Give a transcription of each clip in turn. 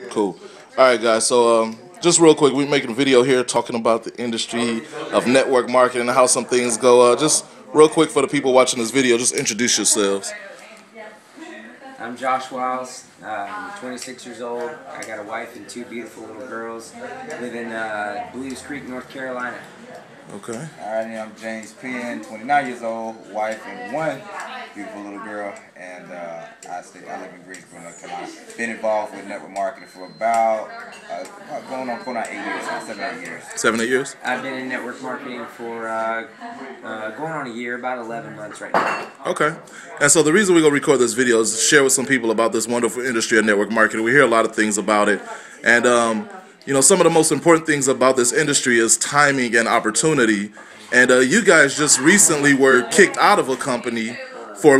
Cool. All right, guys. So, just real quick, we're making a video here talking about the industry of network marketing and how some things go. Just real quick for the people watching this video, just introduce yourselves. I'm Josh Wiles. I'm 26 years old. I got a wife and two beautiful little girls. Live in Blues Creek, North Carolina. Okay. Alright, I'm James Penn, 29 years old, wife and one beautiful little girl, and I live in Greensboro, North Carolina. Been involved with network marketing for about going on 8 years, 7, 8 years. 7, 8 years? I've been in network marketing for going on a year, about 11 months right now. Okay. And so the reason we're going to record this video is to share with some people about this wonderful industry of network marketing. We hear a lot of things about it, and you know, some of the most important things about this industry is timing and opportunity. And you guys just recently were kicked out of a company for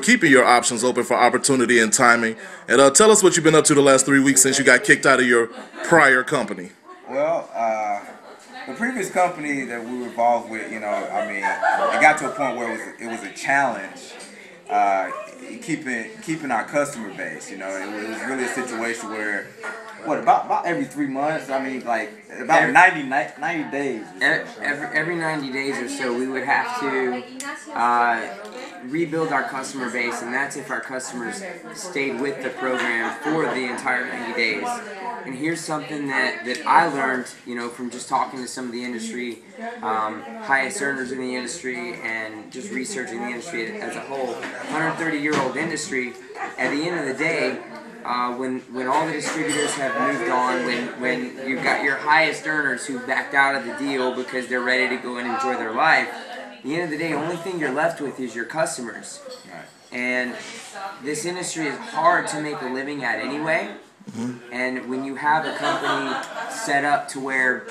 keeping your options open for opportunity and timing. And tell us what you've been up to the last 3 weeks since you got kicked out of your prior company. Well, the previous company that we were involved with, you know, I mean, it got to a point where it was a challenge keeping our customer base. You know, it was really a situation where, about every 3 months, I mean, like about 90 days. Every 90 days or so, we would have to rebuild our customer base, and that's if our customers stayed with the program for the entire 90 days. And here's something that I learned, you know, from just talking to some of the industry, highest earners in the industry, and just researching the industry as a whole. 130-year-old industry. At the end of the day, when all the distributors have moved on, when you've got your highest earners who backed out of the deal because they're ready to go and enjoy their life, at the end of the day, the only thing you're left with is your customers. Right. And this industry is hard to make a living at anyway. And when you have a company set up to where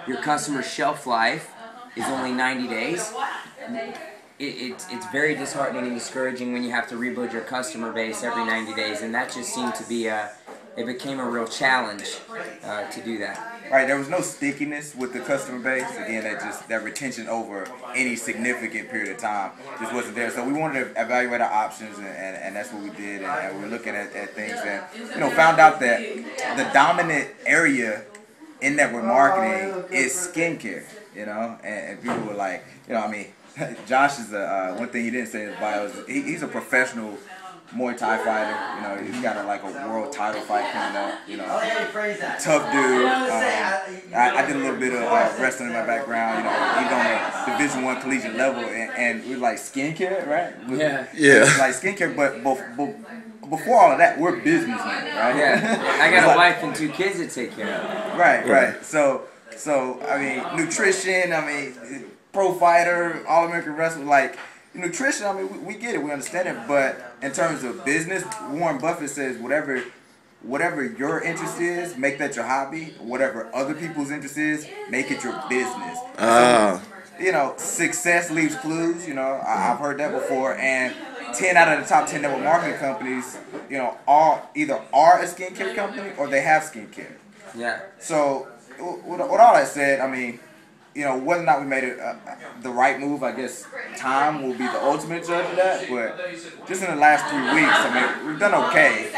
your customer's shelf life is only 90 days, it's very disheartening and discouraging when you have to rebuild your customer base every 90 days, and that just seemed to be it became a real challenge to do that. Right, there was no stickiness with the customer base. Again, that retention over any significant period of time just wasn't there. So we wanted to evaluate our options, and that's what we did. And we're looking at things, and you know, found out that the dominant area in network marketing is skincare. You know, and people were like, you know, I mean, Josh is one thing he didn't say in his bio is he's a professional Muay Thai fighter. You know, he's got a world title fight coming up. You know, tough dude. I did a little bit of wrestling in my background. You know, he's on a Division I collegiate level, and we're like skincare, right? Yeah. Like skincare, but before all of that, we're businessmen, right? Yeah. I got a wife and 2 kids to take care of. Right. So I mean, nutrition. I mean, pro fighter, All-American wrestler, like. Nutrition, I mean, we get it, we understand it, but in terms of business, Warren Buffett says whatever your interest is, make that your hobby. Whatever other people's interest is, make it your business. So, you know, success leaves clues, you know, I've heard that before, and 10 out of the top 10 network marketing companies, you know, either are a skincare company or they have skincare. Yeah. So, with all that said, I mean, you know, whether or not we made it the right move, I guess time will be the ultimate judge of that. But just in the last 3 weeks, I mean, we've done okay.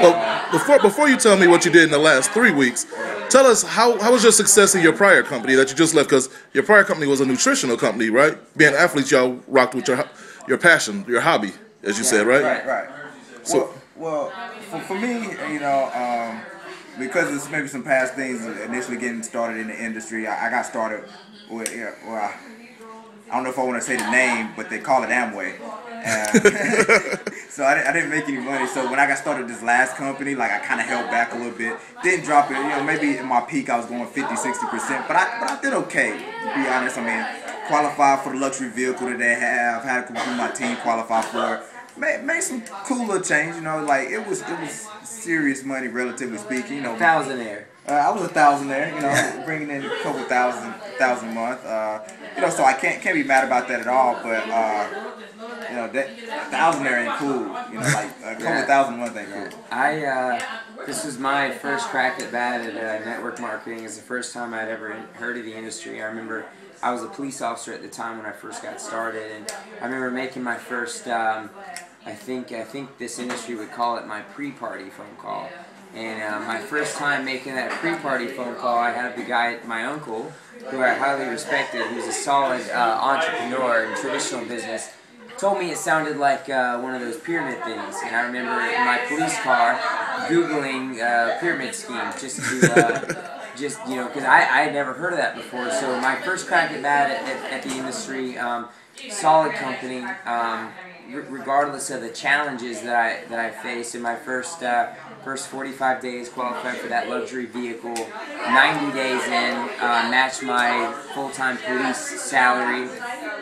Well, before you tell me what you did in the last 3 weeks, tell us how was your success in your prior company that you just left? Because your prior company was a nutritional company, right? Being athletes, y'all rocked with your passion, your hobby, as you said, right? Right. So, well, for me, you know. Because it's maybe some past things initially getting started in the industry, I got started with, I don't know if I want to say the name, but they call it Amway. So I didn't make any money. So when I got started this last company, like I kind of held back a little bit. Didn't drop it, you know, maybe in my peak I was going 50-60%, but I did okay, to be honest. I mean, qualified for the luxury vehicle that they have, had a couple of my team qualify for it. Made some cool little change, you know, like it was serious money, relatively speaking, you know. Thousandaire. I was a thousandaire, you know, bringing in a couple thousand a month, you know, so I can't be mad about that at all, but, you know, that thousandaire ain't cool, you know, like a couple thousand a month ain't cool. This was my first crack at bat at network marketing. It's the first time I'd ever heard of the industry. I remember I was a police officer at the time when I first got started, and I remember making my first I think this industry would call it my pre-party phone call. And my first time making that pre-party phone call, I had the guy, my uncle, who I highly respected, who's a solid entrepreneur in traditional business, told me it sounded like one of those pyramid things. And I remember in my police car Googling pyramid scheme just to, because I had never heard of that before. So my first crack at bat at the industry, solid company, regardless of the challenges that I faced in my first 45 days, qualified for that luxury vehicle. 90 days in, matched my full-time police salary.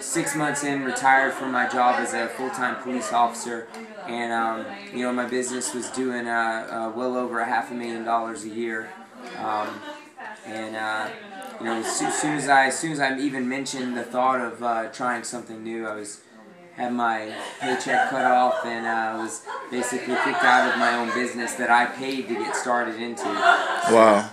6 months in, retired from my job as a full-time police officer. And my business was doing well over $500,000 a year. As soon as I even mentioned the thought of trying something new, I had my paycheck cut off and was basically kicked out of my own business that I paid to get started into. Wow.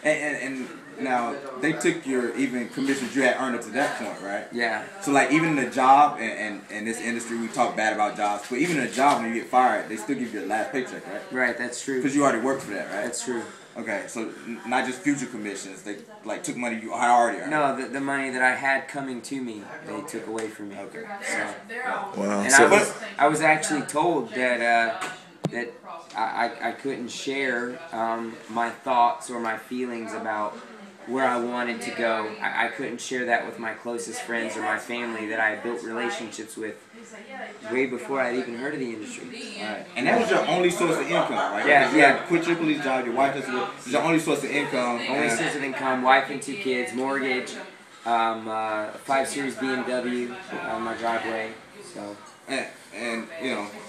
And now they took your even commissions you had earned up to that point, right? Yeah. So like even in the job and this industry, we talk bad about jobs, but even in a job when you get fired, they still give you the last paycheck, right? Right, that's true. Because you already worked for that, right? That's true. Okay, so not just future commissions, they like took money you had already earned. No, the money that I had coming to me, they took away from me. Okay. So, Wow. and So, I was actually told that I couldn't share my thoughts or my feelings about where I wanted to go. I couldn't share that with my closest friends or my family that I had built relationships with way before I'd even heard of the industry. Right. And that was your only source of income, right? Yeah, you had quit your police job, your wife just was your only source of income. Only source of income, wife and 2 kids, mortgage, 5 Series BMW on my driveway. So. And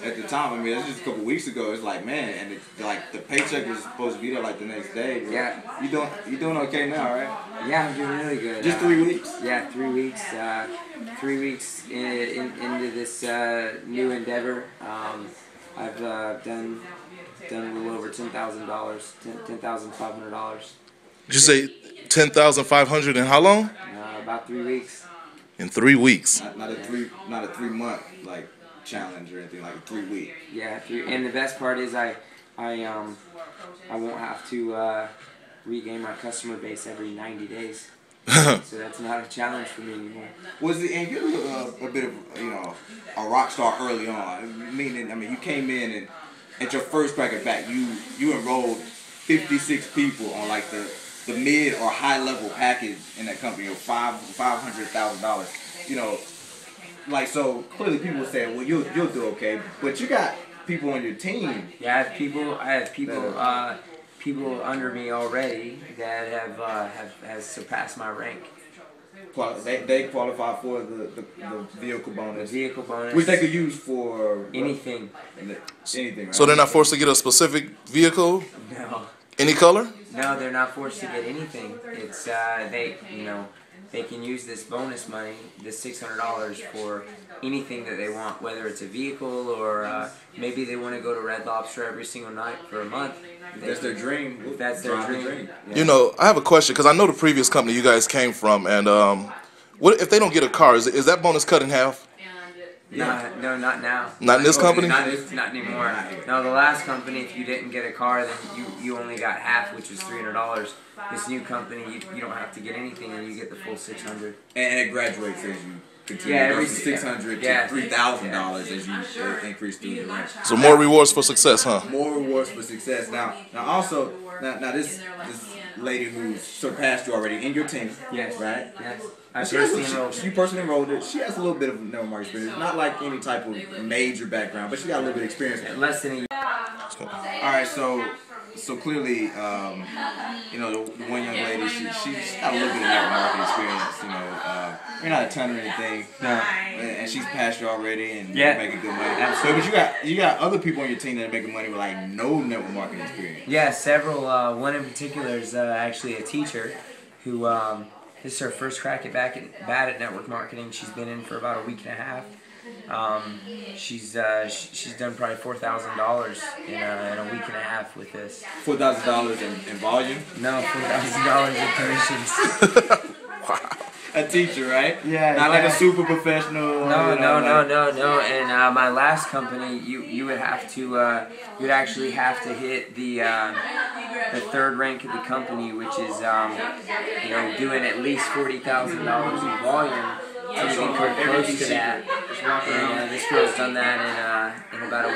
at the time, I mean, it's just a couple weeks ago. It's like, man, and like the paycheck was supposed to be there like the next day. Bro. Yeah. You doing okay now, right? Yeah, I'm doing really good. Just 3 weeks. Yeah, 3 weeks. 3 weeks into this new endeavor. I've done a little over $10,000, $10,500. did you say 10,500 in how long? About 3 weeks. In 3 weeks. Not a 3 month like challenge or anything, like a 3 week. Yeah, and the best part is I won't have to regain my customer base every 90 days. So that's not a challenge for me anymore. And you're a bit of a rock star early on. Meaning, I mean, you came in and at your first crack at bat, you enrolled 56 people on like the mid or high level package in that company, $500,000. Like, so clearly people say, well, you'll do okay, but you got people on your team. Yeah, I have people under me already that have surpassed my rank. They qualify for the vehicle bonus. The vehicle bonus, which they could use for anything. Anything. Right? So they're not forced to get a specific vehicle? No. Any color? No, they're not forced to get anything. It's they can use this bonus money, this $600, for anything that they want, whether it's a vehicle or maybe they want to go to Red Lobster every single night for a month. That's their dream. If that's their dream. Yeah. I have a question because I know the previous company you guys came from, and what if they don't get a car? Is that bonus cut in half? No, not now. Not in this company? Not anymore. No, the last company, if you didn't get a car, then you only got half, which was $300. This new company, you don't have to get anything, and you get the full $600. And it graduates as you continue from $600 to $3,000 as you increase through the rank. So more rewards for success, huh? More rewards for success. Now also, this lady who surpassed you already in your team, yes, right? Yes. She personally enrolled it. She has a little bit of network marketing experience. Not like any type of major background, but she got a little bit of experience. Less than a year. All right, so clearly, the one young lady, she's got a little bit of network marketing experience. You're not a ton or anything. No. And she's passed you already, and yeah, you're making good money. Absolutely. So, but you got other people on your team that are making money with like no network marketing experience. Yeah, several. One in particular is actually a teacher who. This is her first crack at bat at network marketing. She's been in for about a week and a half. She's done probably $4,000 in a week and a half with this. $4,000 in volume? No, $4,000 in commissions. Wow. a teacher, right? Yeah. Not like a super professional. No. And my last company, you would have to, you'd actually have to hit the third rank of the company, which is doing at least $40,000 in volume. To even come close to that, and this girl's done that in about a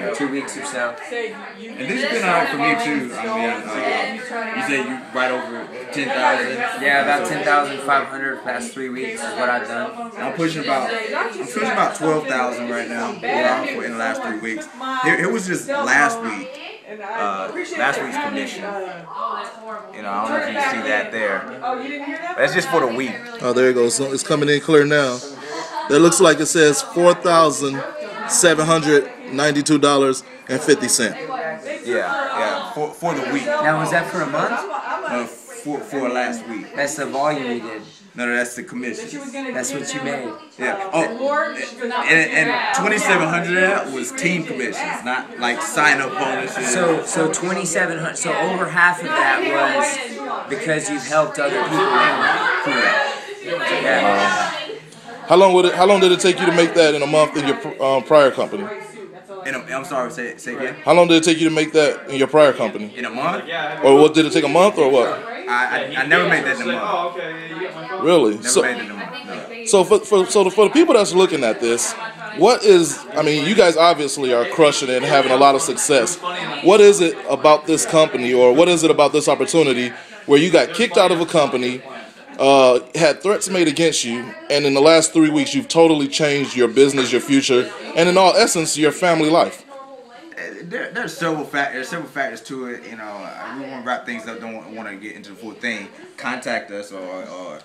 week, 2 weeks or so. And this has been alright for me too. I mean, you say you right over 10,000. Yeah, about 10,500 the past 3 weeks is what I've done. I'm pushing about 12,000 right now. In the last 3 weeks. It was just last week. Last week's commission. I don't know if you see that there. That's just for the week. Oh, there it goes. So it's coming in clear now. It looks like it says $4,792.50. Yeah, for the week. Now, was that for a month? For last week. That's the volume you did. No, that's the commission. That's what you made. Yeah. Oh, and 2,700 of that was team commissions, not like sign-up bonuses. So 2,700. So over half of that was because you've helped other people. Correct. Yeah. How long did it take you to make that in a month in your prior company? I'm sorry, say again. How long did it take you to make that in your prior company? In a month? Or what, did it take a month or what? I never made that in a month. Really? Never made it in a month. No. So for the people that's looking at this, you guys obviously are crushing it and having a lot of success. What is it about this company, or what is it about this opportunity where you got kicked out of a company, had threats made against you, and in the last 3 weeks you've totally changed your business, your future, and in all essence, your family life? There's several factors to it. We want to wrap things up. Don't want to get into the full thing. Contact us, or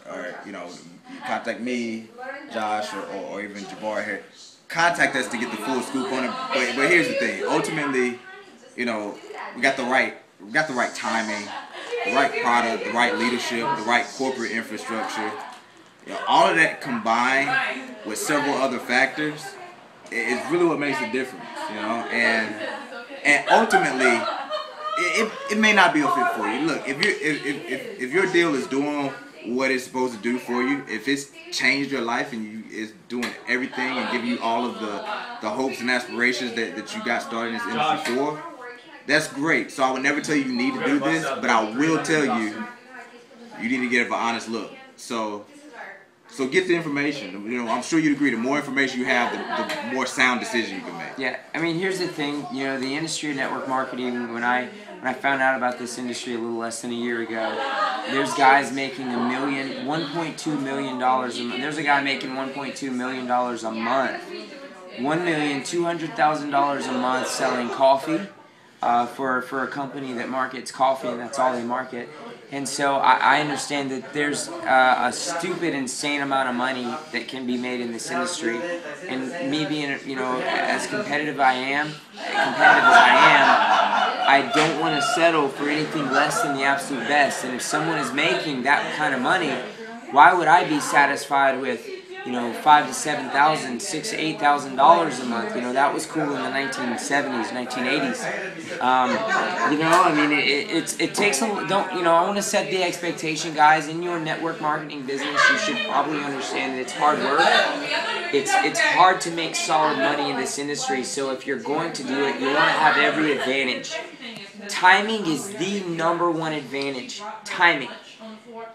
contact me, Josh, or even Jabbar here. Contact us to get the full scoop on it. But here's the thing. Ultimately, we got the right timing, the right product, the right leadership, the right corporate infrastructure. All of that combined with several other factors is really what makes a difference. And ultimately, it may not be a fit for you. Look, if your deal is doing what it's supposed to do for you, if it's changed your life and it's doing everything and giving you all of the hopes and aspirations that you got started in this industry for, that's great. So I would never tell you you need to do this, but I will tell you need to get an honest look. So get the information. I'm sure you'd agree. The more information you have, the more sound decision you can make. Yeah, I mean, here's the thing. The industry of network marketing. When I found out about this industry a little less than a year ago, there's guys making $1.2 million a month. There's a guy making $1.2 million a month, $1,200,000 a month selling coffee for a company that markets coffee, and that's all they market. And so I understand that there's a stupid, insane amount of money that can be made in this industry. And me being, as competitive as I am, I don't want to settle for anything less than the absolute best. And if someone is making that kind of money, why would I be satisfied with $5,000 to $7,000, $6,000 to $8,000 a month? That was cool in the 1970s, 1980s. It takes a I want to set the expectation, guys. In your network marketing business, you should probably understand that it's hard work. It's hard to make solid money in this industry. So if you're going to do it, you want to have every advantage. Timing is the #1 advantage. Timing.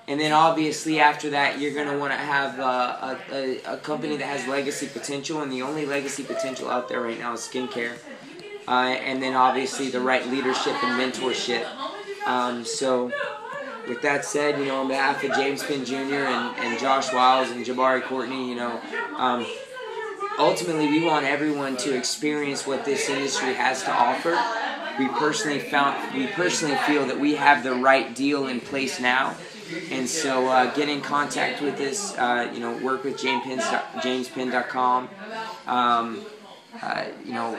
And then obviously after that, you're going to want to have a company that has legacy potential, and the only legacy potential out there right now is skincare. And then obviously the right leadership and mentorship. So with that said, on behalf of James Penn Jr. and Josh Wiles and Jabari Courtney, ultimately we want everyone to experience what this industry has to offer. We personally feel that we have the right deal in place now. And so get in contact with us, work with jamespenn.com,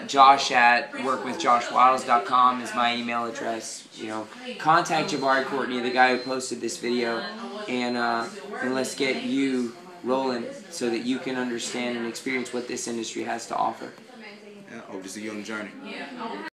Josh at workwithjoshwiles.com is my email address. Contact Jabari Courtney, the guy who posted this video, and let's get you rolling so that you can understand and experience what this industry has to offer. Hope to see you on the journey.